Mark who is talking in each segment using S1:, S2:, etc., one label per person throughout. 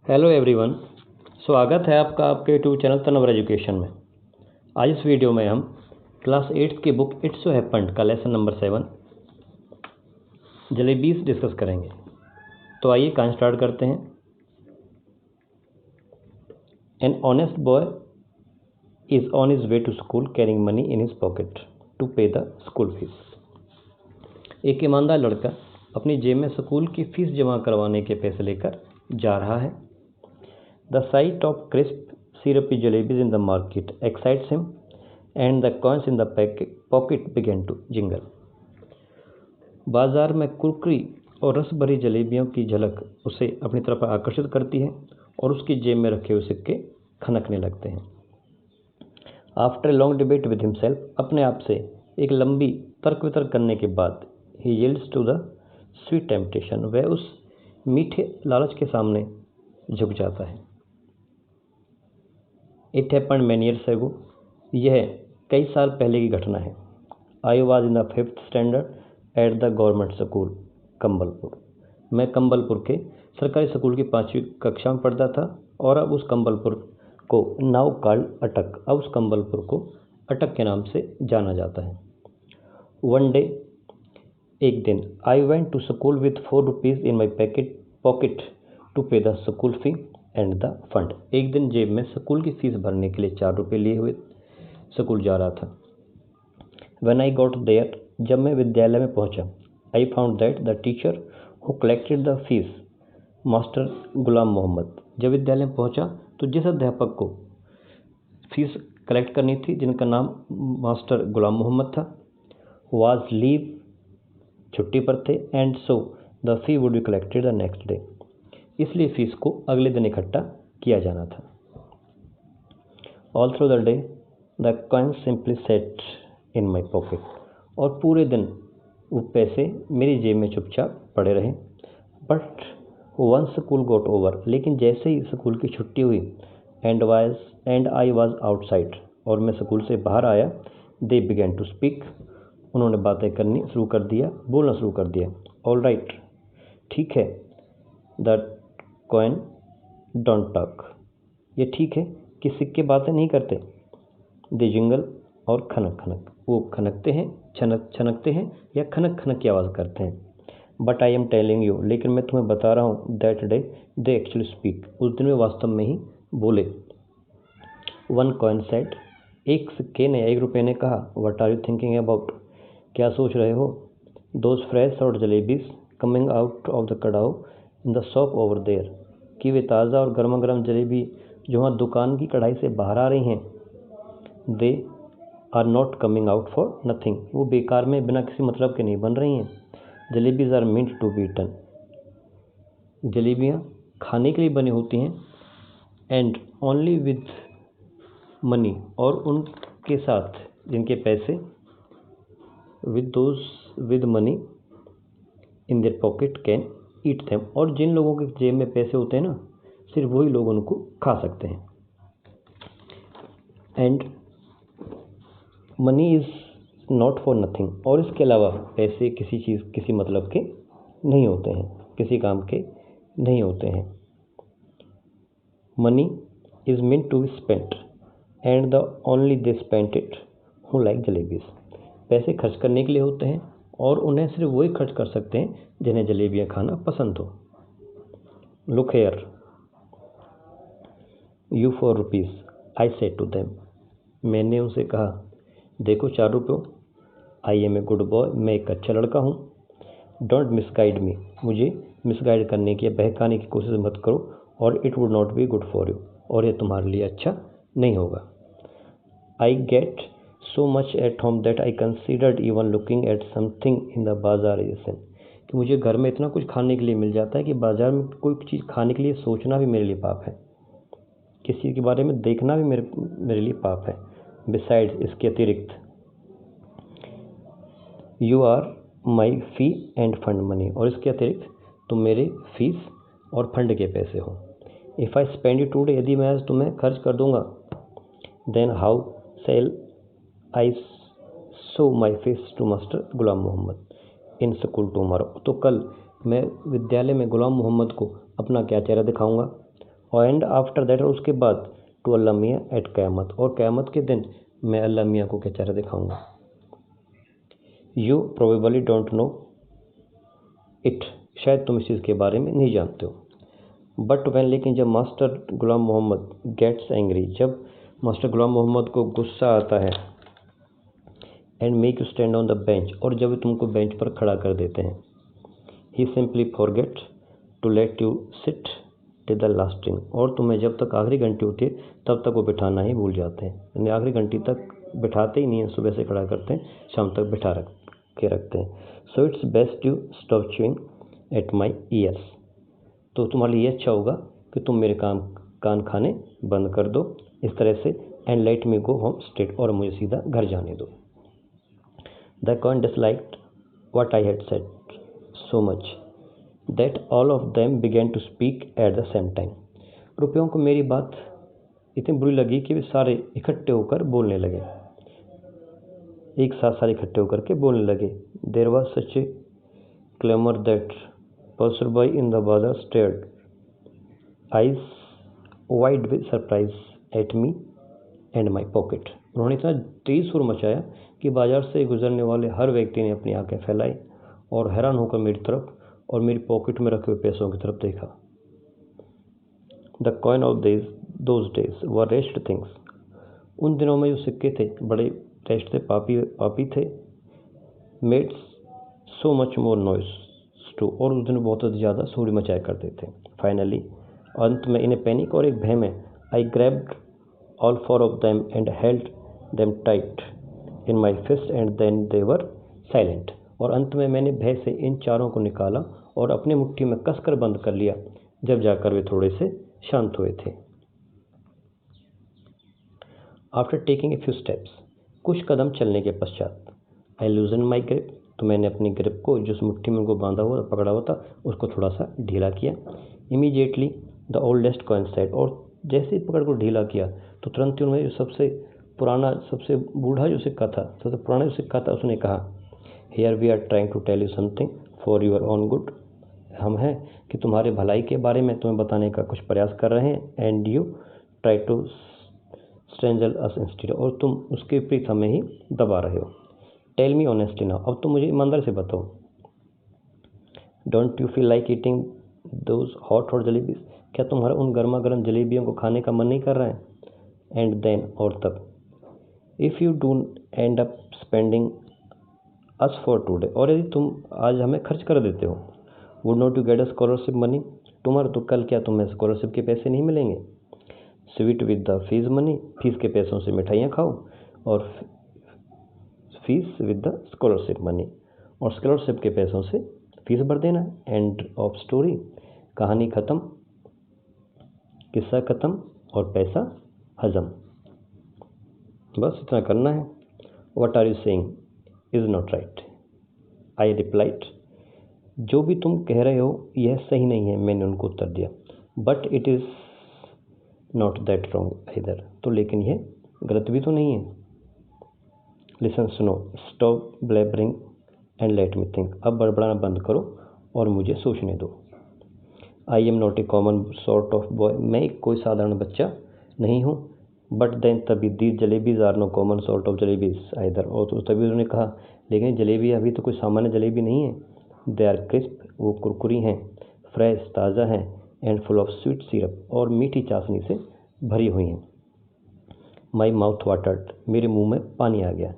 S1: Hello everyone, स्वागत है आपका आपके यूट्यूब चैनल तनवर एजुकेशन में। आज इस वीडियो में हम क्लास 8 की बुक इट्स सो हैपेंड का लेसन नंबर 7 जलेबीज डिस्कस करेंगे। तो आइए कहानी स्टार्ट करते हैं। An honest boy is on his way to school carrying money in his pocket to pay the school fees. एक ईमानदार लड़का अपनी जेब में स्कूल की फीस जमा करवाने के पैसे लेकर जा रहा है। The sight of crisp, syrupy jalebis in the market excites him, and the coins in the pocket began to jingle. बाजार में कुरकुरी और रस भरी जलेबियों की झलक उसे अपनी तरफ आकर्षित करती है और उसकी जेब में रखे हुए सिक्के खनकने लगते हैं। After a long debate with himself, अपने आप से एक लंबी तर्क वितर्क करने के बाद, he yields to the sweet temptation, वह उस मीठे लालच के सामने झुक जाता है। It happened many years ago, यह कई साल पहले की घटना है। I was in the 5th standard at the government school Kambalpur. मैं कंबलपुर के सरकारी स्कूल की 5वीं कक्षा में पढ़ता था और अब उस कंबलपुर को नाउ कॉल्ड अटक, अब उस कंबलपुर को अटक के नाम से जाना जाता है। वन डे, एक दिन, I went to school with 4 rupees in my pocket to pay the school fee and the fund. एक दिन जेब में स्कूल की फीस भरने के लिए 4 रुपये लिए हुए स्कूल जा रहा था। व्हेन आई गॉट देयर, जब मैं विद्यालय में पहुंचा, I found that the teacher who collected the fees, master Ghulam Mohammad. जब विद्यालय में पहुंचा तो जिस अध्यापक को फीस कलेक्ट करनी थी, जिनका नाम मास्टर गुलाम मोहम्मद था, वाज लीव, छुट्टी पर थे, and so the fee would be collected the next day, इसलिए फीस को अगले दिन इकट्ठा किया जाना था। All through the day the coins simply set in my pocket, और पूरे दिन वो पैसे मेरी जेब में चुपचाप पड़े रहे। But once school got over, लेकिन जैसे ही स्कूल की छुट्टी हुई, एंड आई वॉज आउटसाइड, और मैं स्कूल से बाहर आया, दे बिगैन टू स्पीक, उन्होंने बातें करनी शुरू कर दिया, बोलना शुरू कर दिया। ऑल राइट, ठीक है, द कॉइन डोंट टॉक, ये ठीक है कि सिक्के बातें नहीं करते। दे जिंगल, और खनक खनक, वो खनकते हैं, छनकते हैं या खनक खनक की आवाज़ करते हैं। But I am telling you, लेकिन मैं तुम्हें बता रहा हूँ, that day they actually speak, उस दिन में वास्तव में ही बोले। वन कॉइन सेड, एक सिक्के ने, 1 रुपये ने कहा, what are you thinking about, क्या सोच रहे हो। दोज फ्रेश और jalebis coming out of the kadhai in the shop over there, कि वे ताज़ा और गर्मा गर्म जलेबी जो वहाँ दुकान की कढ़ाई से बाहर आ रही हैं, they are not coming out for nothing, वो बेकार में बिना किसी मतलब के नहीं बन रही हैं। Jalebis are meant to be eaten, जलेबियाँ खाने के लिए बनी होती हैं। एंड ओनली विद मनी, और उनके साथ जिनके पैसे, with those with money in their pocket can eat them, और जिन लोगों के जेब में पैसे होते हैं ना, सिर्फ वही लोग उनको खा सकते हैं। And money is not for nothing, और इसके अलावा पैसे किसी चीज़, किसी मतलब के नहीं होते हैं, किसी काम के नहीं होते हैं। Money is meant to be spent, and the only they spent it who like jalebis, पैसे खर्च करने के लिए होते हैं और उन्हें सिर्फ वही खर्च कर सकते हैं जिन्हें जलेबियाँ खाना पसंद हो। Look here you 4 rupees, I said to them, मैंने उनसे कहा, देखो 4 रुपये, I am a good boy, मैं एक अच्छा लड़का हूँ। डोंट मिसगाइड मी, मुझे मिसगाइड करने की या बहकाने की कोशिश मत करो, और it would not be good for you, और ये तुम्हारे लिए अच्छा नहीं होगा। I get so much at home that I considered even looking at something in the बाजार इज सिन, कि मुझे घर में इतना कुछ खाने के लिए मिल जाता है कि बाजार में कोई चीज़ खाने के लिए सोचना भी मेरे लिए पाप है, किसी के बारे में देखना भी मेरे लिए पाप है। बिसाइड्स, इसके अतिरिक्त, you are my fee and fund money, और इसके अतिरिक्त तुम मेरे फीस और फंड के पैसे हो। If I spend you today, यदि मैं आज तुम्हें खर्च कर दूंगा, then how shall I show my face to master Ghulam Mohammad in school tomorrow, तो कल मैं विद्यालय में गुलाम मोहम्मद को अपना क्या चेहरा दिखाऊंगा। एंड आफ्टर दैट, और उसके बाद टू अल्लाह मियाँ एट क़यामत, और क़यामत के दिन मैं अल्लाह मियाँ को क्या चेहरा दिखाऊंगा। You probably don't know it, शायद तुम इस चीज़ के बारे में नहीं जानते हो। बट वैन, लेकिन जब master Ghulam Mohammad gets angry, जब मास्टर गुलाम मोहम्मद को गुस्सा आता है, and make you stand on the bench, और जब तुमको बेंच पर खड़ा कर देते हैं, he simply forget to let you sit till the last ring, और तुम्हें जब तक आखिरी घंटी होती है तब तक वो बिठाना ही भूल जाते हैं, यानी आखिरी घंटी तक बिठाते ही नहीं हैं, सुबह से खड़ा करते हैं, शाम तक बिठा के रखते हैं। So it's best you stop chewing at my years, तो तुम्हारे लिए अच्छा होगा कि तुम मेरे कान खाने बंद कर दो इस तरह से, and let me go home straight, और मुझे सीधा घर जाने दो। The coin disliked what I had said so much that all of them began to speak at the same time. रुपयों को मेरी बात इतनी बुरी लगी कि वे सारे इकट्ठे होकर बोलने लगे, एक साथ सारे इकट्ठे होकर के बोलने लगे। There was such a clamor that passerby in the bazaar stared, eyes wide with surprise at me and my pocket. उन्होंने इतना तेज सुर मचाया कि बाजार से गुजरने वाले हर व्यक्ति ने अपनी आंखें फैलाई और हैरान होकर मेरी तरफ और मेरी पॉकेट में रखे हुए पैसों की तरफ देखा। The coin of those days were rest things, उन दिनों में जो सिक्के थे बड़े रेस्ट थे, पापी थे। Made so much more noise to, और उस दिन बहुत ज़्यादा शोर मचाया करते थे। फाइनली, अंत में, इन ए पैनिक, और एक भय में, I grabbed all four of them and held them tight in my fist and then they were silent, और अंत में मैंने भय से इन चारों को निकाला और अपनी मुट्ठी में कसकर बंद कर लिया, जब जाकर वे थोड़े से शांत हुए थे। After taking a few steps, कुछ कदम चलने के पश्चात, आई लूजन माई ग्रिप, तो मैंने अपनी ग्रिप को, जो उस मुट्ठी में उनको बांधा हुआ पकड़ा हुआ था, उसको थोड़ा सा ढीला किया। Immediately the oldest coin said, और जैसे ही पकड़ को ढीला किया तो तुरंत ही उन्होंने जो सबसे पुराना, सबसे बूढ़ा जो सिक्का था, सबसे पुराना जो सिक्का था, उसने कहा, here we are trying to tell you something for your own good, हम हैं कि तुम्हारे भलाई के बारे में तुम्हें बताने का कुछ प्रयास कर रहे हैं, and you try to strangle us instead, और तुम उसके विपरीत हमें ही दबा रहे हो। टेल मी ऑनेस्टली नाउ, अब तुम मुझे ईमानदारी से बताओ, don't you feel like eating those hot jalebis, क्या तुम्हारा उन गर्मा गर्म जलेबियों को खाने का मन नहीं कर रहा है? एंड देन, और तब, if you do and up spending us for today, और यदि तुम आज हमें खर्च कर देते हो, would not you get a scholarship money tomorrow, तो कल क्या तुम्हें स्कॉलरशिप के पैसे नहीं मिलेंगे? Sweet with the fees money, fees के पैसों से मिठाइयाँ खाओ, और fees with the scholarship money, और स्कॉलरशिप के पैसों से फीस भर देना। एंड ऑफ स्टोरी, कहानी ख़त्म, किस्सा ख़त्म, और पैसा हजम, बस इतना करना है। What are you saying is not right, I replied, जो भी तुम कह रहे हो यह सही नहीं है, मैंने उनको उत्तर दिया। But it is not that wrong either, तो लेकिन यह गलत भी तो नहीं है। लिसन, सुनो, stop blabbering and let me think, अब बड़बड़ाना बंद करो और मुझे सोचने दो। I am not a common sort of boy, मैं एक कोई साधारण बच्चा नहीं हूँ। बट देन, तभी, these jalebis are no common sort of jalebis either, और तो तभी उन्होंने कहा, लेकिन जलेबी अभी तो कोई सामान्य जलेबी नहीं है। दे आर क्रिस्प, वो कुरकुरी हैं, फ्रेश, ताज़ा हैं, and full of sweet syrup, और मीठी चाशनी से भरी हुई हैं। माई माउथ वाटर्ड, मेरे मुंह में पानी आ गया।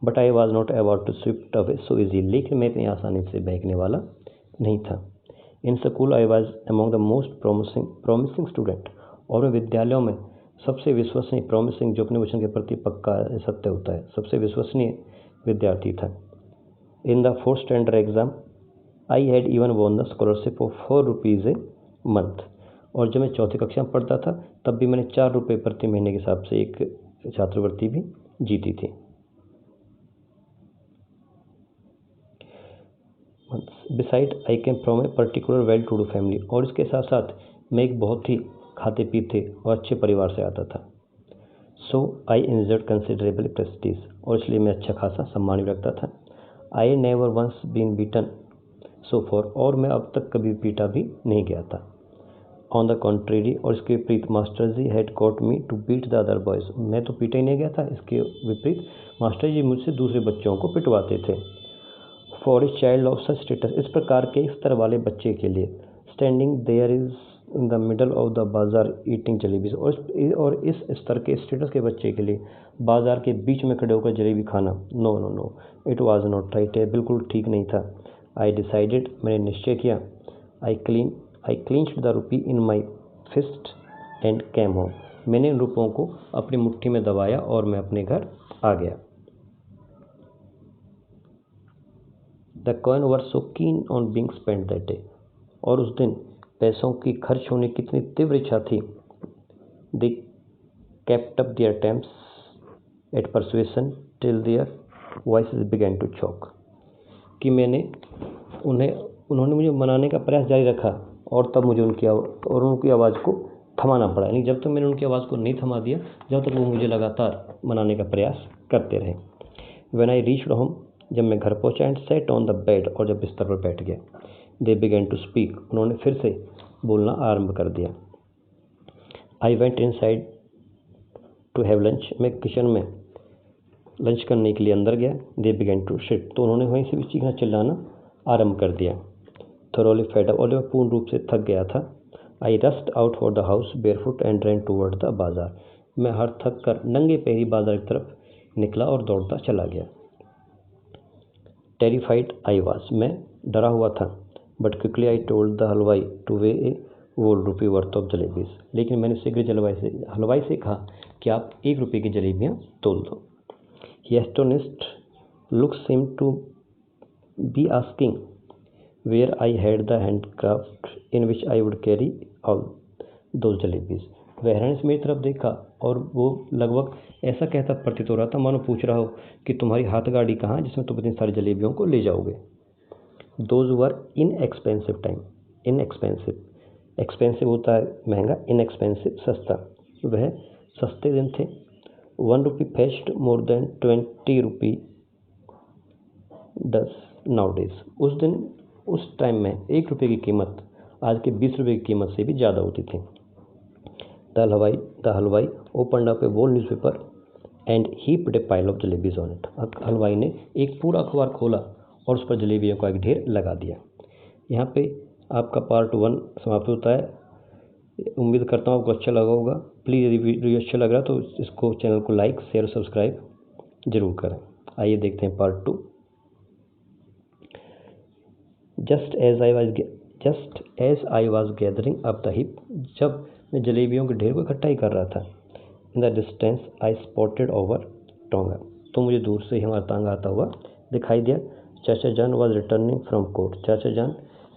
S1: But I was not about to swift away so easy, लेकिन मैं इतनी आसानी से बहकने वाला नहीं था। In school I was among the most promising student, और मैं विद्यालयों में सबसे विश्वसनीय, प्रॉमिसिंग जो अपने वचन के प्रति पक्का सत्य होता है, सबसे विश्वसनीय विद्यार्थी था। In the fourth standard exam I had even won the scholarship of 4 rupees a month, और जब मैं चौथी कक्षा में पढ़ता था तब भी मैंने 4 रुपये प्रति महीने के हिसाब से एक छात्रवृत्ति भी जीती थी। Beside I came from a particular well to do family, और इसके साथ साथ मैं एक बहुत ही खाते पीते और अच्छे परिवार से आता था। So I enjoyed considerable prestige, और इसलिए मैं अच्छा खासा सम्मान भी रखता था। I never once been beaten so far, और मैं अब तक कभी पीटा भी नहीं गया था। ऑन द कॉन्ट्रेरी, और इसके विपरीत master ji had caught me to beat the other boys, मैं तो पीटा ही नहीं गया था, इसके विपरीत मास्टर जी मुझसे दूसरे बच्चों को पिटवाते थे। For a child of such status, इस प्रकार के स्तर वाले बच्चे के लिए, standing there is in the middle of the bazaar eating jalebis, और इस स्तर के स्टेटस के बच्चे के लिए बाजार के बीच में खड़े होकर जलेबी खाना, no no no, it was not right, बिल्कुल ठीक नहीं था। आई डिसाइडेड, मैंने निश्चय किया। I clinched the rupee in my fist and came home, मैंने इन रुपयों को अपनी मुट्ठी में दबाया और मैं अपने घर आ गया। The coin were so keen on being spent that day, और उस दिन पैसों की खर्च होने की इतनी तीव्र इच्छा थी। They kept up their attempts at persuasion till their voices began to choke, कि उन्होंने मुझे मनाने का प्रयास जारी रखा, और तब मुझे उनकी आवाज़ को थमाना पड़ा, यानी जब तक मैंने उनकी आवाज़ को नहीं थमा दिया, जब तक वो मुझे लगातार मनाने का प्रयास करते रहे। व्हेन आई रीच्ड होम, जब मैं घर पहुंचा, and set on the bed, और जब बिस्तर पर बैठ गया, दे बिगेन टू स्पीक, उन्होंने फिर से बोलना आरंभ कर दिया। I went inside to have lunch, मैं किचन में लंच करने के लिए अंदर गया। दे बिगेन टू शिट, तो उन्होंने वहीं से भी चीखना चिल्लाना आरंभ कर दिया। थोरोली फेड अप, और मैं पूर्ण रूप से थक गया था। I rushed out for the house barefoot and ran toward the bazaar, मैं हर थक कर नंगे पैरी बाजार की तरफ निकला और दौड़ता चला गया। टेरिफाइड आई वाज, मैं डरा हुआ था। But quickly I told the halwai to weigh a whole rupee worth of jalebis, लेकिन मैंने शीघ्र हलवाई से कहा कि आप 1 रुपये की जलेबियाँ तोल दो। He astonished look seem to be asking where I had the handcraft in which I would carry all those jalebis, वह हैरानी से मेरी तरफ देखा, और वो लगभग ऐसा कहता प्रतीत हो रहा था मानो पूछ रहा हो कि तुम्हारी हाथ गाड़ी कहाँ, जिसमें तुम इतनी सारी जलेबियों को ले जाओगे। Those were inexpensive time, expensive होता है महंगा, इनएक्सपेंसिव सस्ता, वह सस्ते दिन थे। 1 रुपी फेच्ड मोर देन 20 रुपी डस नाउ डेज, उस टाइम में 1 रुपये की कीमत आज के 20 रुपये की कीमत से भी ज़्यादा होती थी। The halwai opened up a whole newspaper and heaped a pile of jalebis on it, हलवाई ने एक पूरा अखबार खोला और उस पर जलेबियों का एक ढेर लगा दिया। यहाँ पे आपका पार्ट 1 समाप्त होता है। उम्मीद करता हूँ आपको अच्छा लगा होगा। प्लीज़ यदि वीडियो अच्छा लग रहा है तो इसको चैनल को लाइक शेयर और सब्सक्राइब जरूर करें। आइए देखते हैं part 2। Just as I was gathering up the heap, जब मैं जलेबियों के ढेर को इकट्ठा ही कर रहा था, in the distance I spotted over tonga, तो मुझे दूर से ही हमारा तांगा आता हुआ दिखाई दिया। चाचा जान वॉज रिटर्निंग फ्रॉम कोर्ट, चाचा जान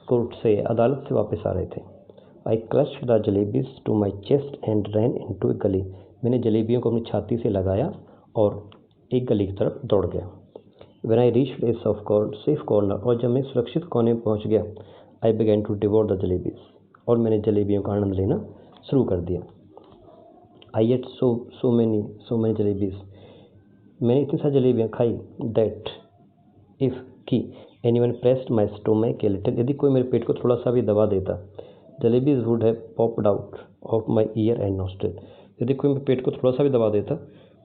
S1: कोर्ट से अदालत से वापस आ रहे थे। I crushed the jalebis to my chest and ran into a gali, मैंने जलेबियों को अपनी छाती से लगाया और एक गली की तरफ दौड़ गया। When I reached a safe corner, और जब मैं सुरक्षित कोने में पहुंच गया, I began to devour the jalebis, और मैंने जलेबियों का आनंद लेना शुरू कर दिया। I ate so many jalebis, मैंने इतनी सारी जलेबियाँ खाई, that if कि anyone pressed my stomach a little, यदि कोई मेरे पेट को थोड़ा सा भी दबा देता, jalebis would have popped out of my ear and nostril, यदि कोई मेरे पेट को थोड़ा सा भी दबा देता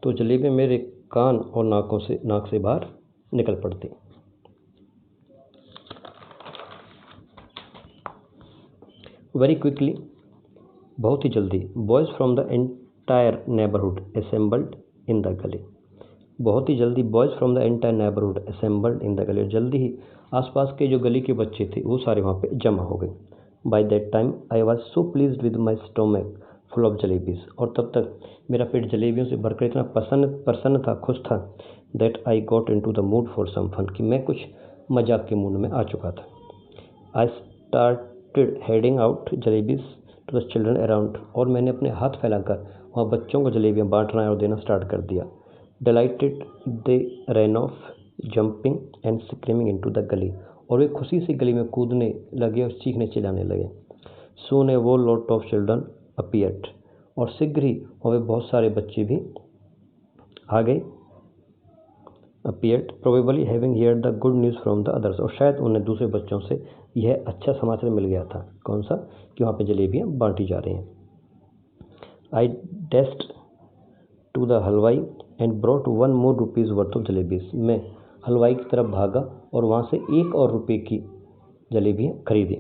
S1: तो जलेबियाँ मेरे कान और नाक से बाहर निकल पड़ती। वेरी क्विकली, बहुत ही जल्दी, boys from the entire neighbourhood assembled in the गली, बहुत ही जल्दी boys from the entire neighbourhood assembled in the गली, जल्दी ही आसपास के जो गली के बच्चे थे वो सारे वहाँ पे जमा हो गए। By that time I was so pleased with my stomach full of jalebis, और तब तक मेरा पेट जलेबियों से भरकर इतना प्रसन्न था, खुश था, that I got into the mood for some fun, कि मैं कुछ मजाक के मूड में आ चुका था। I started handing out jalebis to the children around, और मैंने अपने हाथ फैलाकर वहाँ बच्चों को जलेबियाँ बांटना और देना स्टार्ट कर दिया। Delighted they ran off jumping and screaming into the gali, और वे खुशी से गली में कूदने लगे और चीखने चिल्लाने लगे। सून ए वो लॉट ऑफ चिल्ड्रन अपीयर्ड, और शीघ्र ही वहाँ पे बहुत सारे बच्चे भी आ गए। Appeared probably having heard the good news from the others, और शायद उन्हें दूसरे बच्चों से यह अच्छा समाचार मिल गया था। कौन सा? कि वहाँ पे जलेबियाँ बांटी जा रही हैं। आई डेस्ड टू द हलवाई and brought 1 more rupees worth of jalebis. मैं हलवाई की तरफ भागा और वहाँ से 1 और रुपये की जलेबियाँ खरीदी।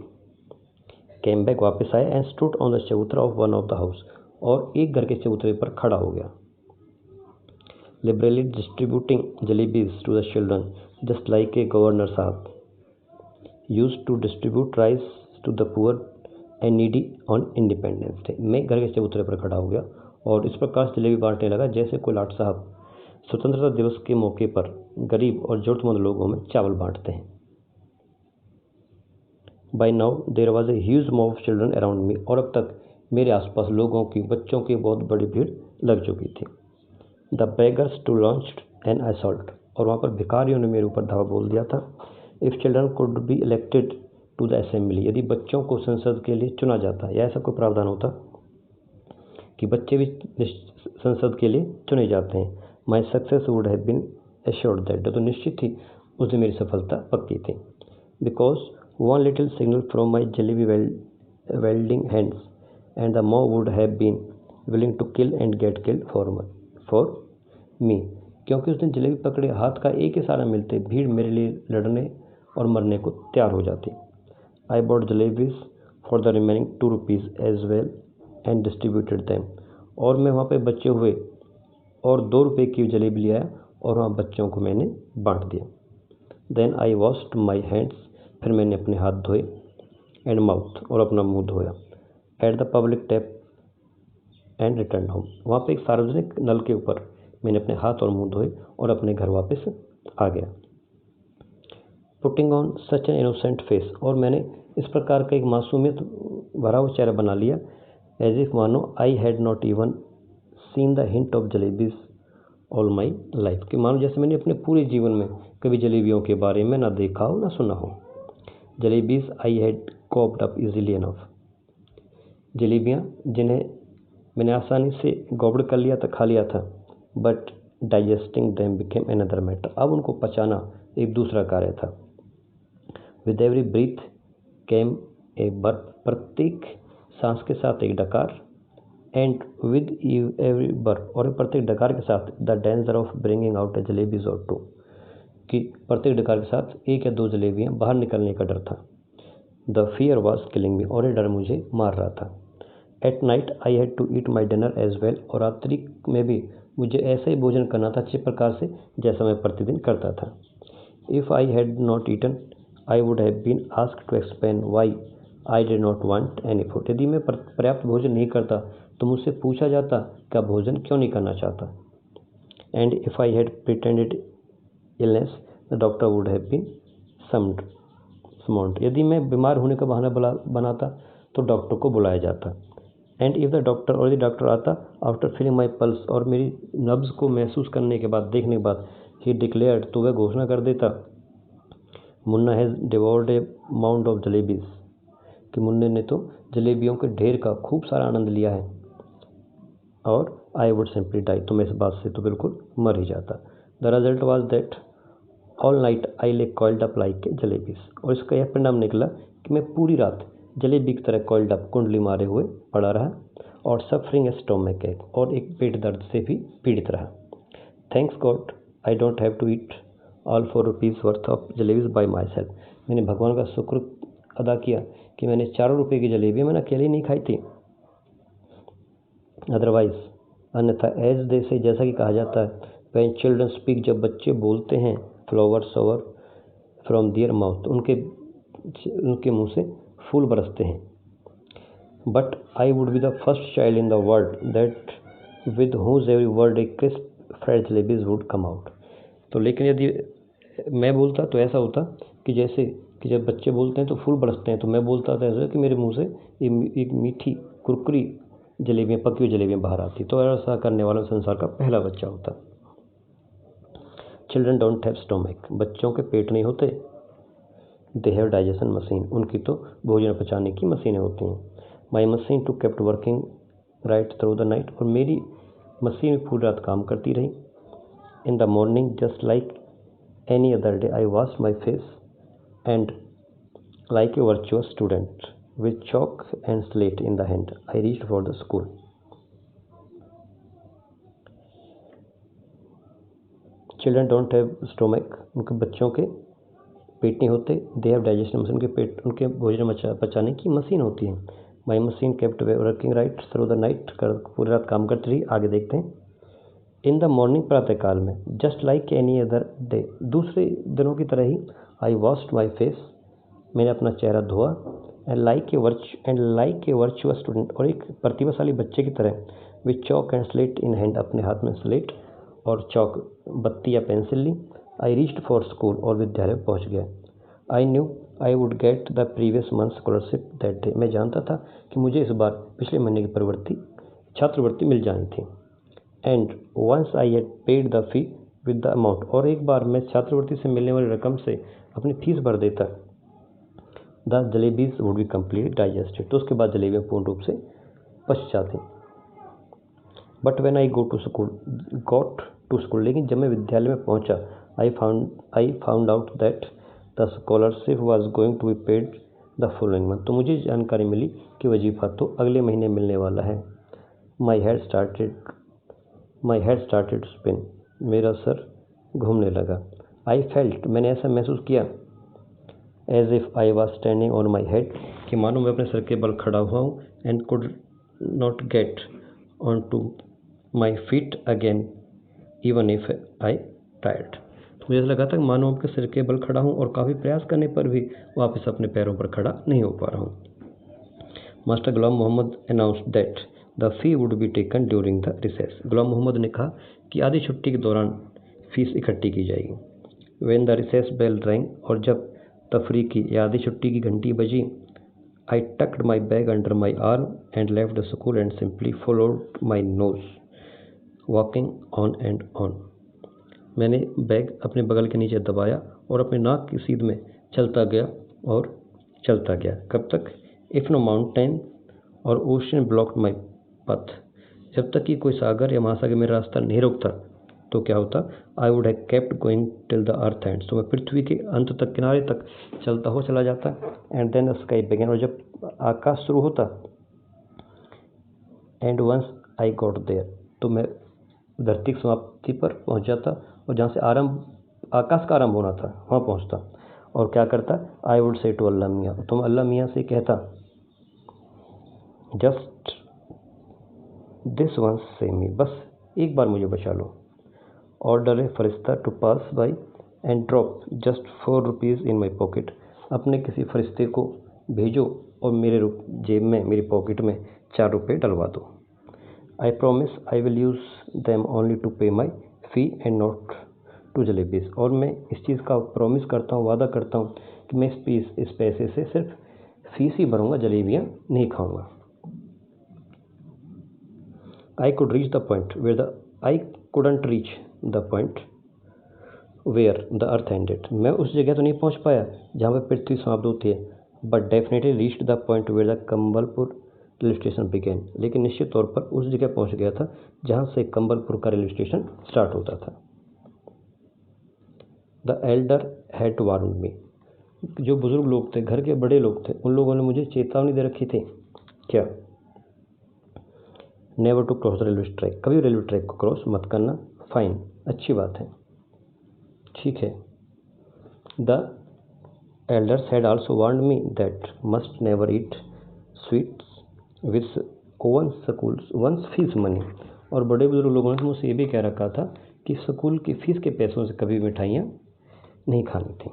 S1: केम बैक, वापस आया, and stood on the chabutra of one of the house, और एक घर के चबूतरे पर खड़ा हो गया। Liberally distributing jalebis to the children just like a governor sahab used to distribute rice to the poor and needy on Independence Day. मैं घर के चबूतरे पर खड़ा हो गया और इस प्रकार से जलेबी बांटने लगा जैसे कोई लाट साहब स्वतंत्रता दिवस के मौके पर गरीब और ज़रूरतमंद लोगों में चावल बांटते हैं। By now there was a huge mob of children around me, और अब तक मेरे आसपास लोगों की, बच्चों की बहुत बड़ी भीड़ लग चुकी थी। The beggars to launch an assault, और वहाँ पर भिखारियों ने मेरे ऊपर धावा बोल दिया था। If children could be elected to the assembly, यदि बच्चों को संसद के लिए चुना जाता या ऐसा कोई प्रावधान होता कि बच्चे भी संसद के लिए चुने जाते हैं, my success would have been assured that, तो निश्चित ही उस दिन मेरी सफलता पक्की थी। Because one little signal from my jalebi wielding hands and the mob would have been willing to kill and get killed for me, क्योंकि उस दिन जलेबी पकड़े हाथ का एक इशारा मिलते भीड़ मेरे लिए लड़ने और मरने को तैयार हो जाती। I bought jalebis for the remaining 2 rupees as well and distributed them, और मैं वहाँ पे बचे हुए और 2 रुपये की जलेबी ले आया और वहाँ बच्चों को मैंने बांट दिया। Then I washed my hands, फिर मैंने अपने हाथ धोए, एंड माउथ, और अपना मुंह धोया, at the public tap and return home, वहाँ पे एक सार्वजनिक नल के ऊपर मैंने अपने हाथ और मुंह धोए और अपने घर वापस आ गया। Putting on such an innocent face, और मैंने इस प्रकार का एक मासूमियत भरा हुआ चेहरा बना लिया, एज इफ मानो आई had not even seen the hint of jalebis all my life, कि मानो जैसे मैंने अपने पूरे जीवन में कभी जलेबियों के बारे में ना देखा हो ना सुना हो। Jalebis I had copped up easily enough, जलेबियाँ जिन्हें मैंने आसानी से गॉब्ड कर लिया था, खा लिया था, but digesting them became another matter, अब उनको पचाना एक दूसरा कार्य था। With every breath came a burp, प्रत्येक सांस के साथ एक डकार, एंड विद एवरी बर्प, और प्रत्येक डकार के साथ the danger of bringing out ए जलेबीज और 2, कि प्रत्येक डकार के साथ 1 या 2 जलेबियाँ बाहर निकलने का डर था। The fear was killing me, और ये डर मुझे मार रहा था। At night I had to eat my dinner as well, और रात्रि में भी मुझे ऐसा ही भोजन करना था अच्छे प्रकार से जैसा मैं प्रतिदिन करता था। If I had not eaten I would have been asked to explain why I did not want any food, यदि मैं पर्याप्त भोजन नहीं करता तो मुझसे पूछा जाता क्या भोजन क्यों नहीं करना चाहता। And if I had pretended illness the doctor would have been summoned, यदि मैं बीमार होने का बहाना बनाता तो डॉक्टर को बुलाया जाता। एंड इफ़ द डॉक्टर, और यदि डॉक्टर आता आफ्टर फीलिंग माई पल्स, और मेरी नब्ज़ को महसूस करने के बाद, देखने के बाद, ही डिक्लेयर्ड, तो वह घोषणा कर देता, Munna has devoured a mount of jalebis, कि मुन्ने ने तो जलेबियों के ढेर का खूब सारा आनंद लिया है, और आई वुड सिंपली डाई, तो मैं इस बात से तो बिल्कुल मर ही जाता। The result was that all night I lay coiled up like a jalebis, और इसका यह परिणाम निकला कि मैं पूरी रात जलेबी की तरह कॉइल्ड अप, कुंडली मारे हुए पड़ा रहा, और सफरिंग ए स्टोमक एक, और एक पेट दर्द से भी पीड़ित रहा। Thanks God I don't have to eat all 4 rupees worth of jalebis by myself, मैंने भगवान का शुक्र अदा किया कि मैंने 4 रुपये की जलेबी मैंने अकेले ही नहीं खाई थी। अदरवाइज, अन्यथा, एज दे से, जैसा कि कहा जाता है, व्हेन चिल्ड्रन स्पीक, जब बच्चे बोलते हैं, flowers over from their mouth, उनके मुंह से फूल बरसते हैं। But I would be the first child in the world that with whose every word a crisp fried jalebis would come out, तो लेकिन यदि मैं बोलता तो ऐसा होता कि जैसे कि जब बच्चे बोलते हैं तो फूल बरसते हैं, तो मैं बोलता था ऐसा कि मेरे मुंह से एक मीठी कुरकुरी जलेबियाँ, पकी हुई जलेबियाँ बाहर आती, तो ऐसा करने वाला संसार का पहला बच्चा होता। चिल्ड्रन डोंट हैव स्टोमक, बच्चों के पेट नहीं होते। दे हैव डाइजेशन मशीन, उनकी तो भोजन पचाने की मशीनें होती हैं। My machine too kept working right through the night, और मेरी मशीन पूरी रात काम करती रही। In the morning just like any other day I wash my face and Like a virtuous student, with chalk and slate in the hand, I reached for the school. Children don't have stomach, उनके बच्चों के पेट नहीं होते. They have digestion machine, उनके पेट उनके भोजन पचाने की मशीन होती है. My machine kept working right through the night, पूरी रात काम करती रही. आगे देखते हैं. इन द मॉर्निंग, प्रातःकाल में, just like any other day, दूसरे दिनों की तरह ही, आई वॉश्ड माई फेस, मैंने अपना चेहरा धोआ. And like a virtuous student, और एक प्रतिभाशाली बच्चे की तरह, with chalk and slate in hand, अपने हाथ में स्लेट और चॉक बत्ती या पेंसिल ली. आई रीच्ड फॉर स्कूल, और विद्यालय पहुंच गया. I knew I would get the previous month scholarship that day, मैं जानता था कि मुझे इस बार पिछले महीने की छात्रवृत्ति मिल जानी थी. And once I had paid the fee with the amount, और एक बार मैं छात्रवृत्ति से मिलने वाली रकम से अपनी फीस भर देता, the jalebis would be complete digested, तो उसके बाद जलेबियाँ पूर्ण रूप से पच जाती. But when I got to school, लेकिन जब मैं विद्यालय में पहुंचा, I found out that the scholarship was going to be paid the following month, तो मुझे जानकारी मिली कि वजीफा तो अगले महीने मिलने वाला है. My head started to spin, मेरा सर घूमने लगा. आई फेल्ट, मैंने ऐसा महसूस किया, as if I was standing on my head, कि मानो मैं अपने सर के बल खड़ा हुआ हूँ. And could not get on to my feet again even if I tired, तो मुझे लगा था कि मानो आपके सिर के बल खड़ा हूँ और काफ़ी प्रयास करने पर भी वापस अपने पैरों पर खड़ा नहीं हो पा रहा हूँ. Master Ghulam Mohammad announced that the fee would be taken during the recess, Ghulam Mohammad ने कहा कि आधी छुट्टी के दौरान फीस इकट्ठी की जाएगी. When the recess bell rang, और जब तफरी की या आधी छुट्टी की घंटी बजी, I tucked my bag under my arm and left the school and simply followed my nose, walking on and on, मैंने बैग अपने बगल के नीचे दबाया और अपने नाक की सीध में चलता गया और चलता गया. कब तक? इफ़ नो माउंटेन और ओशन ब्लॉक्ड माई पथ, जब तक कि कोई सागर या महासागर मेरा रास्ता नहीं रोकता, तो क्या होता? I would have kept going till the earth and, तो मैं पृथ्वी के अंत तक, किनारे तक चलता हो चला जाता. And then the sky began, और जब आकाश शुरू होता. And once I got there, तो मैं धरती की समाप्ति पर पहुंच जाता, और जहाँ से आकाश का आरंभ होना था वहाँ पहुँचता. और क्या करता? I would say to Allah मियाँ, तो मैं अल्लाह मियाँ से कहता, जस्ट दिस वंस से मी, बस एक बार मुझे बचा लो. ऑर्डर ए फरिश्ता to pass by and drop just 4 rupees in my pocket, अपने किसी फरिश्ते को भेजो और मेरे जेब में, मेरी पॉकेट में 4 रुपये डलवा दो. I promise I will use them only to pay my fee and not to jalebis, और मैं इस चीज़ का प्रॉमिस करता हूँ, वादा करता हूँ कि मैं इस पैसे से सिर्फ फीस ही भरूँगा, जलेबियाँ नहीं खाऊँगा. I couldn't reach the point where the earth ended, मैं उस जगह तो नहीं पहुँच पाया जहाँ पर पृथ्वी समाप्त होती है. But definitely reached the point where the Kambalpur railway station began, लेकिन निश्चित तौर पर उस जगह पहुँच गया था जहाँ से कंबलपुर का रेलवे स्टेशन स्टार्ट होता था. द एल्डर हैड वार्न्ड मी, जो बुज़ुर्ग लोग थे, घर के बड़े लोग थे, उन लोगों ने मुझे चेतावनी दे रखी थी. क्या? Never to cross the railway track, कभी रेलवे ट्रैक को क्रॉस मत करना. फाइन, अच्छी बात है, ठीक है. The elders had also warned me that must never eat sweets with one's fees money, और बड़े बुजुर्ग लोगों ने मुझसे ये भी कह रखा था कि स्कूल की फ़ीस के पैसों से कभी मिठाइयाँ नहीं खानी थी.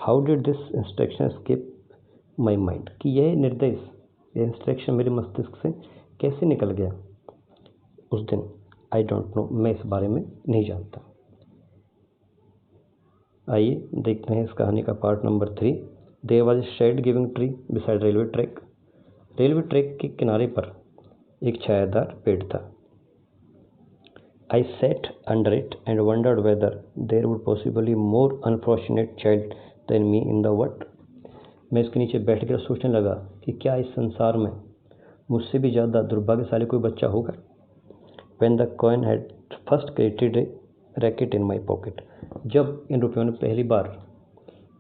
S1: How did this instruction skip my mind, कि यह निर्देश, यह इंस्ट्रक्शन मेरे मस्तिष्क से कैसे निकल गया उस दिन? आई डोंट नो, मैं इस बारे में नहीं जानता. आइए देखते हैं इस कहानी का part number 3. There was a shade giving tree beside railway track, railway track के किनारे पर एक छायादार पेड़ था. I sat under it and wondered whether there would possibly more unfortunate child than me in the world. मैं इसके नीचे बैठ कर सोचने लगा कि क्या इस संसार में मुझसे भी ज़्यादा दुर्भाग्यशाली कोई बच्चा होगा. When the coin had first created a racket in my pocket, जब इन रुपयों ने पहली बार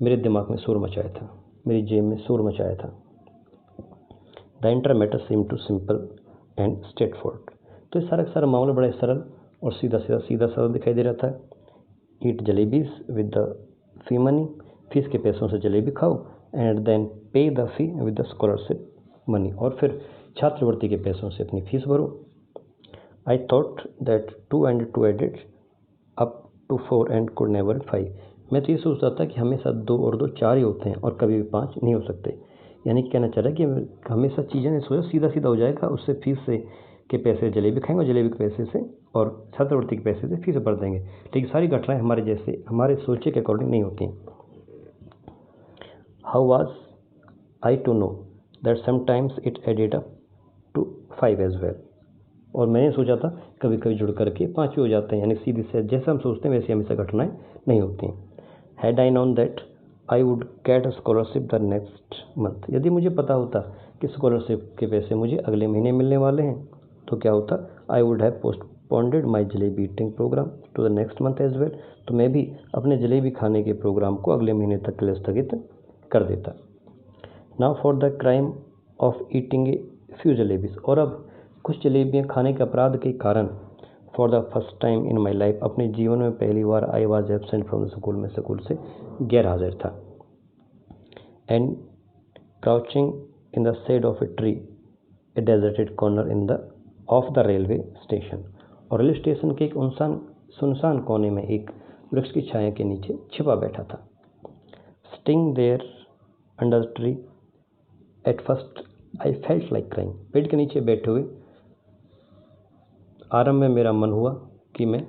S1: मेरे दिमाग में शोर मचाया था, मेरी जेब में शोर मचाया था। The entire matter seem too simple and straightforward. तो ये सारा मामला बड़ा सरल और सीधा सरल दिखाई दे रहा था। Eat jalebis with the fee money, fees के पैसों से जलेबी खाओ, and then pay the fee with the scholarship money, और फिर छात्रवृत्ति के पैसों से अपनी फीस भरो। I thought that 2 and 2 added up to 4 and could never 5। मैं तो ये सोचता था कि हमेशा 2 और 2 4 ही होते हैं और कभी भी 5 नहीं हो सकते। यानी कहना चाह रहा है कि हमेशा चीज़ें नहीं सोचा, सीधा हो जाएगा, उससे फीस से के पैसे जलेबी खाएंगे और जलेबी के पैसे से और छात्रवृत्ति के पैसे से फीस भर देंगे। लेकिन सारी घटनाएं हमारे सोचे के अकॉर्डिंग नहीं होती। How was I to know that sometimes it added up to 5 as well. और मैंने सोचा था कभी कभी जुड़ करके 5 भी हो जाते हैं। यानी सीधी से जैसे हम सोचते हैं वैसे हमेशा घटनाएं नहीं होती हैं। Had I known that I would get a scholarship the next month. यदि मुझे पता होता कि स्कॉलरशिप के पैसे मुझे अगले महीने मिलने वाले हैं तो क्या होता, I would have postponed my jalebi eating programme to the next month as well. तो मैं भी अपने जलेबी खाने के प्रोग्राम को अगले महीने तक के लिए स्थगित कर देता। Now for the crime of eating a few jalebis. और अब कुछ जलेबियाँ खाने के अपराध के कारण for the first time in my life, अपने जीवन में पहली बार I was absent from the school, में स्कूल से गैर हाजिर था। And crouching in the shade of a tree a deserted corner in the of the railway station. और रेलवे स्टेशन के एक सुनसान कोने में एक वृक्ष की छाया के नीचे छिपा बैठा था। Sitting there under the tree at first I felt like crying. पेड़ के नीचे बैठे हुए आरंभ में मेरा मन हुआ कि मैं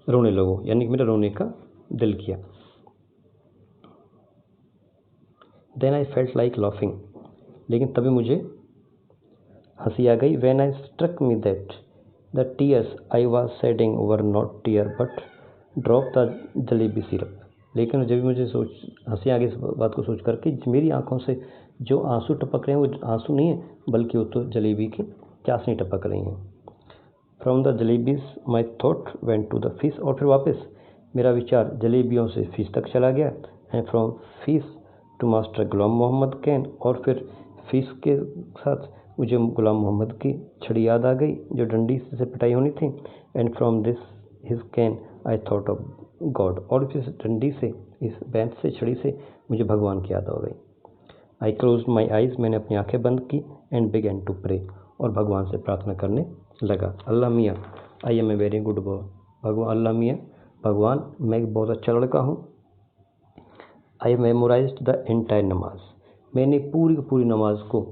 S1: रोने लगूं, यानी कि मेरा रोने का दिल किया। Then I felt like laughing, लेकिन तभी मुझे हंसी आ गई। When I struck me that the tears I was shedding were not tear but drop the jalebi syrup. लेकिन जब भी मुझे हंसी आ गई इस बात को सोच कर कि मेरी आंखों से जो आंसू टपक रहे हैं वो आंसू नहीं है, बल्कि वो तो जलेबी की चाशनी टपक रही हैं। From the jalebis my thought went to the fish. और फिर वापस मेरा विचार जलेबियों से फिश तक चला गया। And from fish to master Ghulam Mohammad Khan. और फिर फिश के साथ मुझे गुलाम मोहम्मद की छड़ी याद आ गई जो डंडी से पिटाई होनी थी। And from this his can I thought of God. और फिर डंडी से, इस बेंच से, छड़ी से मुझे भगवान की याद हो गई। आई क्लोज माई आइज, मैंने अपनी आंखें बंद की। एंड बिगेन टू प्रे, और भगवान से प्रार्थना करने लगा। Allah Miyan I am a very good boy. भगवान, अल्लाह मियाँ, भगवान मैं एक बहुत अच्छा लड़का हूँ। आई मेमोराइज्ड द एंटायर नमाज, मैंने पूरी की पूरी नमाज को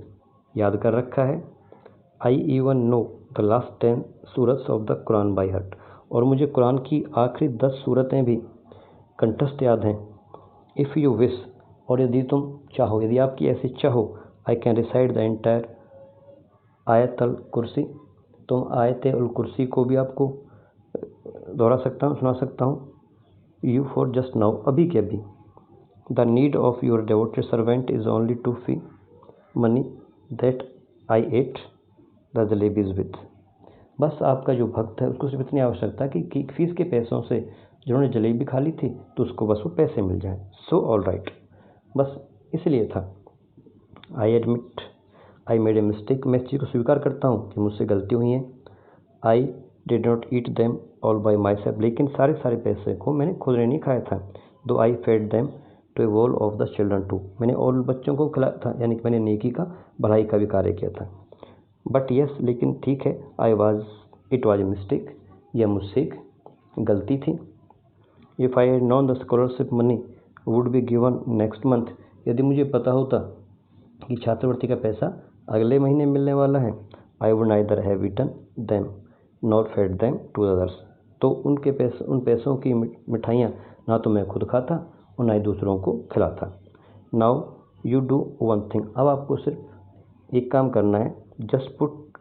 S1: याद कर रखा है। I even know the last 10 Surat of the Quran by heart. और मुझे कुरान की आखिरी 10 सूरतें भी कंठस्थ याद हैं। इफ़ यू विश, और यदि तुम चाहो, यदि आपकी ऐसी इच्छा हो, I can recite the entire Ayatul Kursi, तो आयत उल कुर्सी को भी आपको दोहरा सकता हूँ, सुना सकता हूँ। यू फॉर जस्ट नाउ, अभी के अभी। The need of your devoted servant is only to fee money that I ate the jalebis with. बस आपका जो भक्त है उसको सिर्फ इतनी आवश्यकता कि फीस के पैसों से जिन्होंने जलेबी खा ली थी तो उसको बस वो पैसे मिल जाएं। सो ऑल राइट, बस इसलिए था। I admit I made a mistake, मैं इस चीज़ को स्वीकार करता हूँ कि मुझसे गलती हुई है। आई did not eat them all by my self, लेकिन सारे पैसे को मैंने खुद ने नहीं खाया था। Though I fed them to a whole of the children too, मैंने और बच्चों को खिलाया था, यानी कि मैंने नेकी का, भलाई का भी कार्य किया था। बट येस, लेकिन ठीक है, इट वॉज ए मिस्टेक, यह मुझसे एक गलती थी। If I had known the scholarship money would be given next month, यदि मुझे पता होता कि छात्रवृत्ति का पैसा अगले महीने मिलने वाला है, I would neither have eaten them not fed them to others, तो उन पैसों की मिठाइयाँ ना तो मैं खुद खाता और ना ही दूसरों को खिलाता। Now you do one thing, अब आपको सिर्फ एक काम करना है। Just put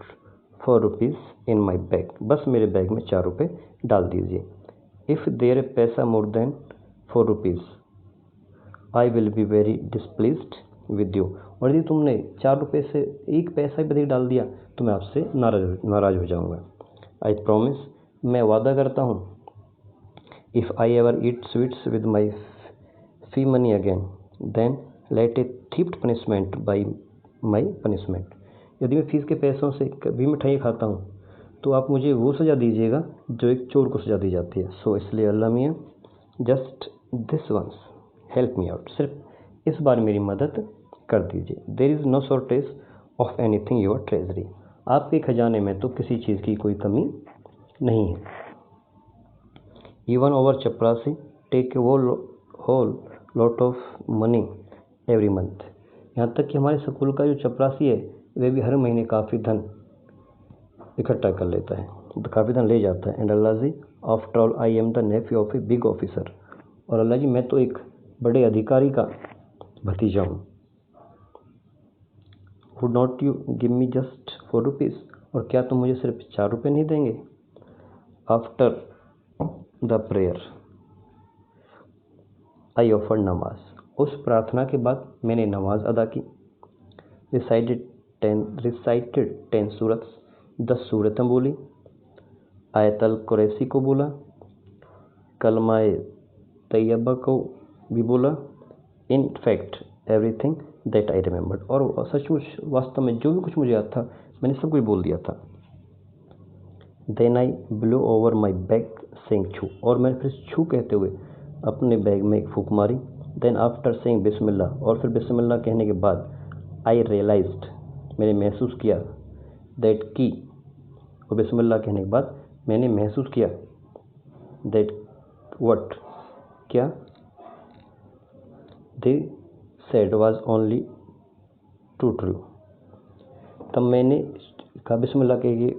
S1: 4 rupees in my bag, बस मेरे बैग में 4 रुपये डाल दीजिए। If there a paisa more than 4 rupees I will be very displeased with you, और यदि तुमने 4 रुपये से एक पैसा भी अधिक डाल दिया तो मैं आपसे नाराज़ हो जाऊँगा। आई प्रॉमिस, मैं वादा करता हूँ। If I ever eat sweets with my fee money again then let a thief's punishment by my punishment. यदि मैं फीस के पैसों से कभी मिठाई खाता हूँ तो आप मुझे वो सज़ा दीजिएगा जो एक चोर को सज़ा दी जाती है। सो इसलिए Allah Miyan just this once help me out, सिर्फ इस बार मेरी मदद कर दीजिए। There is no shortage of anything your treasury, आपके खजाने में तो किसी चीज़ की कोई कमी नहीं है। इवन ओवर चपरासी take a whole lot of money every month, यहाँ तक कि हमारे स्कूल का जो चपरासी है वह भी हर महीने काफ़ी धन इकट्ठा कर लेता है, काफ़ी धन ले जाता है। And Allah ji after all I am the nephew of a big officer, और अल्लाह जी मैं तो एक बड़े अधिकारी का भतीजा हूँ। Would not you give me just 4 rupees, और क्या तुम मुझे सिर्फ 4 रुपये नहीं देंगे। After the prayer I offer नमाज, उस प्रार्थना के बाद मैंने नमाज अदा की। रिसाइटेड 10 सूरत, 10 सूरतें बोली। आयतल कुरैसी को बोला, कलमाए तैयबा को भी बोला। In fact everything that I remembered, और सचमुच वास्तव में जो भी कुछ मुझे याद था मैंने सब कुछ बोल दिया था। Then I blow over my bag saying छू, और मैंने फिर छू कहते हुए अपने बैग में एक फूंक मारी। देन आफ्टर सेइंग बिस्मिल्लाह, और फिर बिस्मिल्लाह कहने के बाद आई रियलाइज्ड, मैंने महसूस किया। दैट की, और बिस्मिल्लाह कहने के बाद मैंने महसूस किया। दैट व्हाट, क्या। They said was only too true, तब मैंने कहा बिस्मिल्लाह के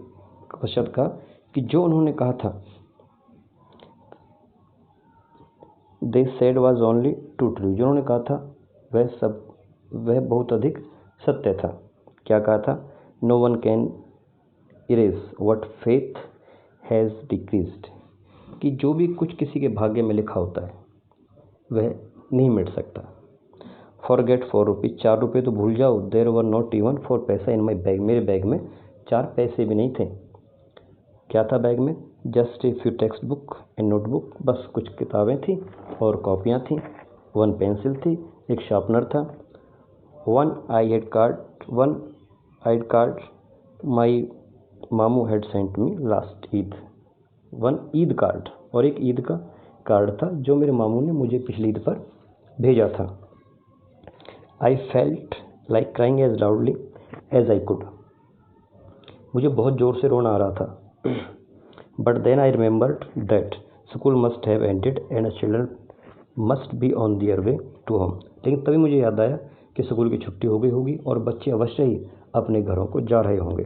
S1: पश्चात कहा कि जो उन्होंने कहा था, they said was only too true, जो उन्होंने कहा था वह बहुत अधिक सत्य था। क्या कहा था। No one can erase what faith has decreed, कि जो भी कुछ किसी के भाग्य में लिखा होता है वह नहीं मिट सकता। फॉरगेट 4 रुपीज़, 4 रुपये तो भूल जाओ। देयर वर नॉट इवन 4 पैसा इन माई बैग, मेरे बैग में 4 पैसे भी नहीं थे। क्या था बैग में। Just a few text book and notebook, बस कुछ किताबें थी और कॉपियाँ थी। 1 पेंसिल थी, एक शार्पनर था। 1 आईड कार्ड माई मामू had sent me last Eid, 1 Eid card, और एक ईद का कार्ड था जो मेरे मामू ने मुझे पिछली ईद पर भेजा था। I felt like crying as loudly as I could, मुझे बहुत ज़ोर से रोना आ रहा था। But then I remembered that school must have ended and children must be on their way to home, लेकिन तभी मुझे याद आया कि स्कूल की छुट्टी हो गई होगी और बच्चे अवश्य ही अपने घरों को जा रहे होंगे।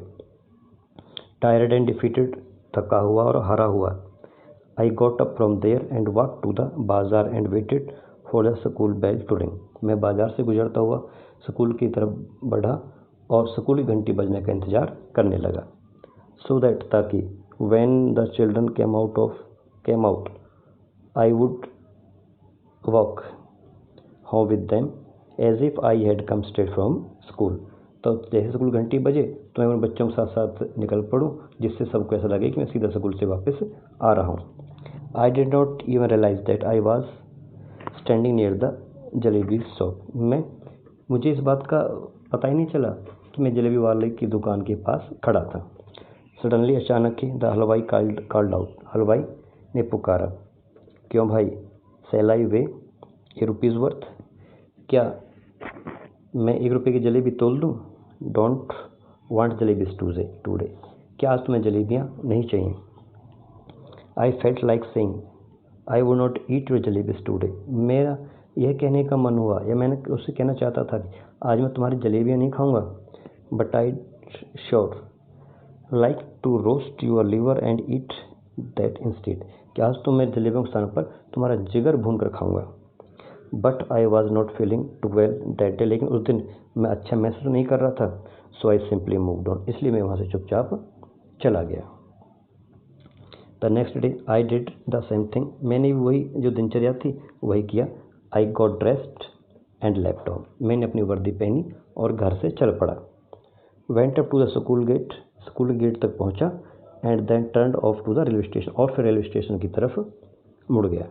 S1: टायर्ड एंड डिफीटेड, थका हुआ और हारा हुआ, I got up from there and walk to the bazaar and waited for the school bell to ring, मैं बाजार से गुजरता हुआ स्कूल की तरफ बढ़ा और स्कूल की घंटी बजने का इंतज़ार करने लगा। सो दैट, ताकि when the children came out I would walk home with them as if I had come straight from school, तो जैसे स्कूल घंटी बजे तो मैं उन बच्चों के साथ साथ निकल पड़ूँ, जिससे सबको ऐसा लगे कि मैं सीधा स्कूल से वापस आ रहा हूँ। I did not even realise that I was standing near the jalebi shop, मुझे इस बात का पता ही नहीं चला कि मैं जलेबी वाले की दुकान के पास खड़ा था। सडनली, अचानक ही, द हलवाई कॉल्ड आउट, हलवाई ने पुकारा। क्यों भाई, सेल आई वे ए रुपीज़ वर्थ, क्या मैं 1 रुपये की जलेबी तोल दूँ। डोंट वांट जलेबीज टूडे, क्या आज तुम्हें जलेबियाँ नहीं चाहिए। आई felt like saying I would not eat your jalebis today, मेरा यह कहने का मन हुआ, या मैंने उससे कहना चाहता था कि आज मैं तुम्हारी जलेबियाँ नहीं खाऊंगा। But I sure like to roast your liver and eat that instead, कि आज तो मैं जलेबियों के स्थान पर तुम्हारा जिगर भून कर खाऊंगा। But I was not feeling too well that day, लेकिन उस दिन मैं अच्छा महसूस नहीं कर रहा था। So I simply moved on, इसलिए मैं वहाँ से चुपचाप चला गया। The next day I did the same thing, मैंने भी वही जो दिनचर्या थी वही किया। I got dressed and left home, मैंने अपनी वर्दी पहनी और घर से चल पड़ा। Went up to the school gate तक पहुंचा। And then turn off to the railway station, और फिर रेलवे स्टेशन की तरफ मुड़ गया।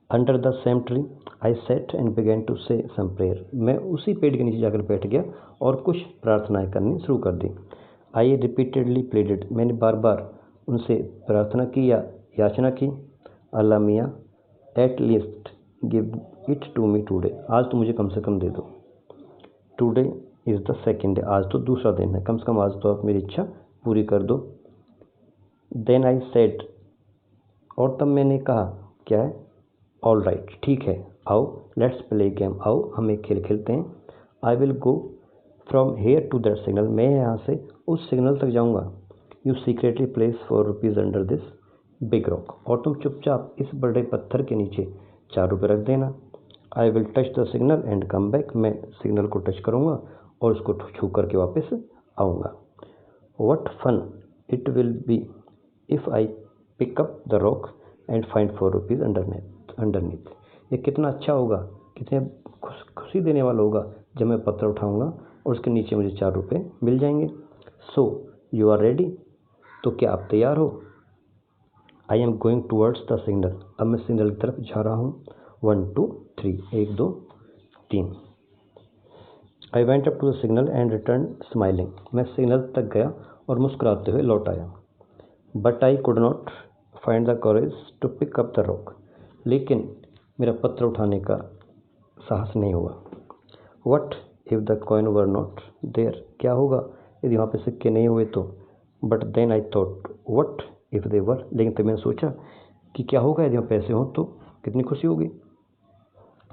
S1: Under the same tree I sat and began to say some prayer. मैं उसी पेड़ के नीचे जाकर बैठ गया और कुछ प्रार्थनाएं करनी शुरू कर दी। आई रिपीटेडली प्लेडेड, मैंने बार बार उनसे प्रार्थना की या याचना की, Allah Miyan at least give it to me today, आज तो मुझे कम से कम दे दो। Today is the second day, आज तो दूसरा दिन है, कम से कम आज तो आप मेरी इच्छा पूरी कर दो। देन आई सेड, और तब मैंने कहा, क्या है? ऑल राइट, ठीक है, आओ लेट्स प्ले गेम, आओ हम एक खेल खेलते हैं। I will go from here to that signal, मैं यहाँ से उस सिग्नल तक जाऊँगा। You secretly place ₹4 under this big rock, और तुम चुपचाप इस बड़े पत्थर के नीचे ₹4 रख देना। I will touch the signal and come back, मैं सिग्नल को टच करूँगा और उसको छू करके वापस आऊँगा। What fun it will be if I pick up the rock and find ₹4 underneath, ये कितना अच्छा होगा, कितने खुशी देने वाला होगा जब मैं पत्थर उठाऊँगा और उसके नीचे मुझे ₹4 मिल जाएंगे। सो यू आर रेडी, तो क्या आप तैयार हो? I am going towards the signal, अब मैं सिग्नल की तरफ जा रहा हूँ। 1 2 3, 1 2 3। I went up to the signal and return smiling, मैं सिग्नल तक गया और मुस्कुराते हुए लौट आया। But I could not find the courage to pick up the rock, लेकिन मेरा पत्थर उठाने का साहस नहीं हुआ। What if the coin were not there, क्या होगा यदि वहाँ पे सिक्के नहीं हुए तो? But then I thought what if they were, लेकिन तब मैंने सोचा कि क्या होगा यदि वहाँ पैसे हों तो कितनी खुशी होगी।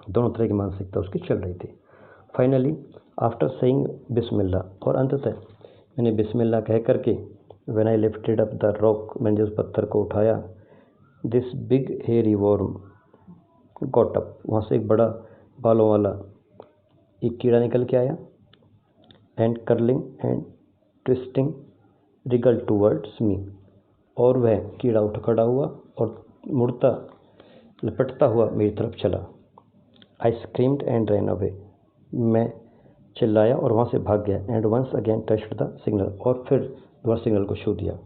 S1: दोनों तरह की मानसिकता उसकी चल रही थी। फाइनली आफ्टर सेइंग बिस्मिल्लाह, और अंततः मैंने बिस्मिल्लाह कह करके, when I lifted up the rock, मैंने जिस पत्थर को उठाया, this big hairy worm got up, वहाँ से एक बड़ा बालों वाला एक कीड़ा निकल के आया। And curling and twisting Regal towards me, और वह कीड़ा उठ खड़ा हुआ और मुड़ता लपटता हुआ मेरी तरफ चला। I screamed and ran away, मैं चिल्लाया और वहाँ से भाग गया। And once again touched the signal, और फिर दोबारा सिग्नल को छू दिया।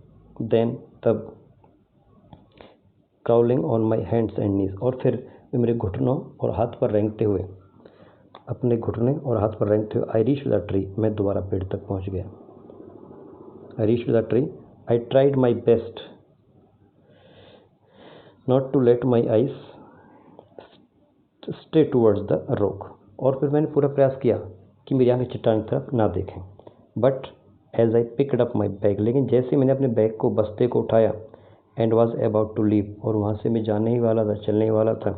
S1: देन तब crawling on my hands and knees, और फिर मेरे घुटनों और हाथ पर रेंगते हुए, अपने घुटने और हाथ पर रेंगते हुए, आई रीच्ड द ट्री, मैं दोबारा पेड़ तक पहुँच गया। I reached the tree, I tried my best not to let my eyes stay towards the rock, और फिर मैंने पूरा प्रयास किया कि मेरी आंखें चट्टान की तरफ ना देखें। But as I picked up my bag, लेकिन जैसे मैंने अपने बैग को, बस्ते को उठाया, and was about to leave, और वहाँ से मैं जाने ही वाला था, चलने ही वाला था,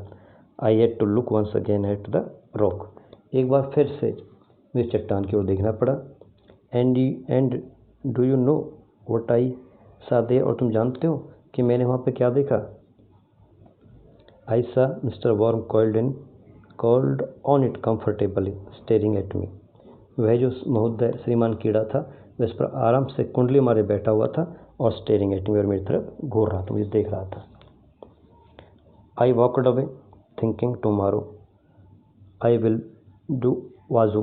S1: I had to look once again at the rock, एक बार फिर से मुझे चट्टान की ओर देखना पड़ा। And do you know what I सा देयर, और तुम जानते हो कि मैंने वहाँ पे क्या देखा? आई सा mister worm called on it comfortably staring at me, वह जो महोदय श्रीमान कीड़ा था वह इस पर आराम से कुंडली मारे बैठा हुआ था और स्टेरिंग एट मी, और मेरी तरफ घूर रहा था, मुझे देख रहा था। I walked away thinking tomorrow I will do वाजू,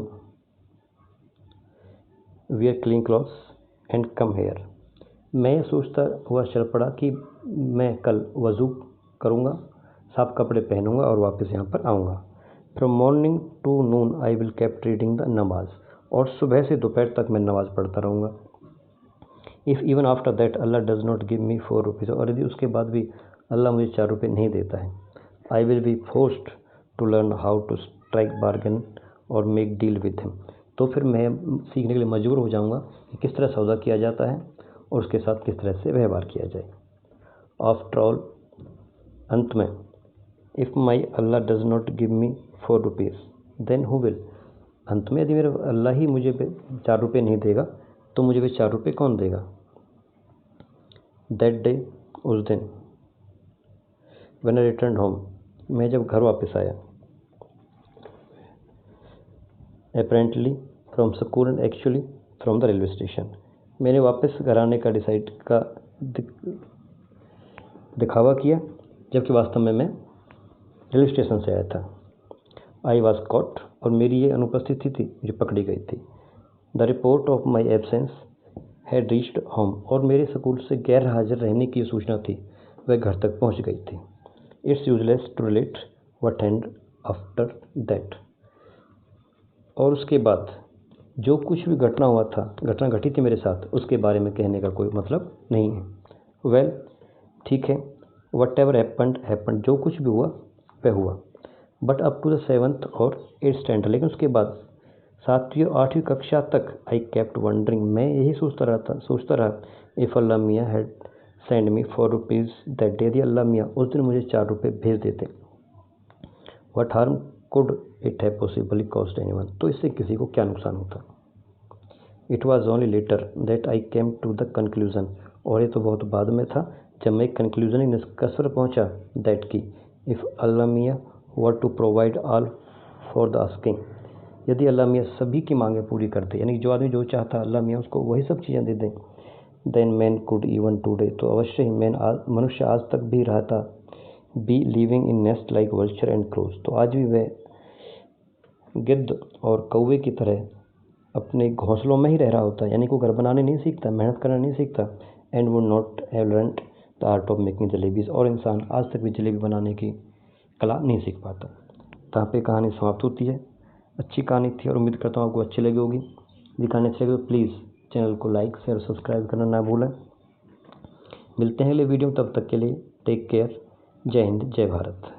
S1: wear clean clothes and come here, मैं सोचता हुआ चल पड़ा कि मैं कल वज़ू करूँगा, साफ कपड़े पहनूंगा और वापस यहाँ पर आऊँगा। From morning to noon I will kept reading the नमाज, और सुबह से दोपहर तक मैं नमाज़ पढ़ता रहूँगा। If even after that Allah does not give me ₹4, और यदि उसके बाद भी अल्लाह मुझे ₹4 नहीं देता है, I will be forced to learn how to strike bargain और मेक डील विद हिम, तो फिर मैं सीखने के लिए मजबूर हो जाऊँगा कि किस तरह सौदा किया जाता है और उसके साथ किस तरह से व्यवहार किया जाए। आफ्टर ऑल, अंत में, if my Allah does not give me ₹4 then who will, अंत में यदि मेरा अल्लाह ही मुझे ₹4 नहीं देगा तो मुझे वे ₹4 कौन देगा? दैट डे, उस दिन, व्हेन आई रिटर्न होम, मैं जब घर वापस आया, apparently from school and actually from the railway station, मैंने वापस घर आने का दिखावा किया, जबकि वास्तव में मैं रेलवे स्टेशन से आया था। आई वॉज कॉट, और मेरी ये अनुपस्थिति थी जो पकड़ी गई थी। The report of my absence had reached home, और मेरे स्कूल से गैर हाजिर रहने की सूचना थी वह घर तक पहुंच गई थी। It's useless to relate what after that. और उसके बाद जो कुछ भी घटना हुआ था, घटना घटी थी मेरे साथ, उसके बारे में कहने का कोई मतलब नहीं है। वेल, ठीक है, वट एवर हैपन्ड, जो कुछ भी हुआ वह हुआ। But up to the 7th और 8th स्टैंडर्ड, लेकिन उसके बाद 7वीं और 8वीं कक्षा तक आई केप्ट वंडरिंग, मैं यही सोचता रहा इफ़ अल्लाह मियाँ had send me 4 rupees that day, यदि अल्लाह मियाँ उस दिन मुझे 4 रुपये भेज देते, what harm could it have possibly cost anyone, तो इससे किसी को क्या नुकसान होता। It was only later that I came to the conclusion, और ये तो बहुत बाद में था जब मैं कंक्लूजन निष्कर्ष पर पहुँचा दैट की if Allah Miyan were to provide all for the asking, यदि अल्लाह मियाँ सभी की मांगें पूरी करते, यानी जो आदमी जो चाहता अल्लाह मियाँ उसको वही सब चीज़ें दे दें, then man could even today, तो अवश्य ही मनुष्य आज तक भी रहता, be living in nest like vulture and crows, तो आज भी वह गिद्ध और कौवे की तरह अपने घोंसलों में ही रह रहा होता, यानी कोई घर बनाने नहीं सीखता, मेहनत करना नहीं सीखता, and would not have learned the art of making jalebis, और इंसान आज तक भी जलेबी बनाने की कला नहीं सीख पाता। यहाँ पे कहानी समाप्त होती है। अच्छी कहानी थी और उम्मीद करता हूँ आपको अच्छी लगी होगी। यदि कहानी अच्छी लगी तो प्लीज़ चैनल को लाइक शेयर सब्सक्राइब करना ना भूलें। मिलते हैं अगले वीडियो में, तब तक के लिए टेक केयर। जय हिंद, जय भारत।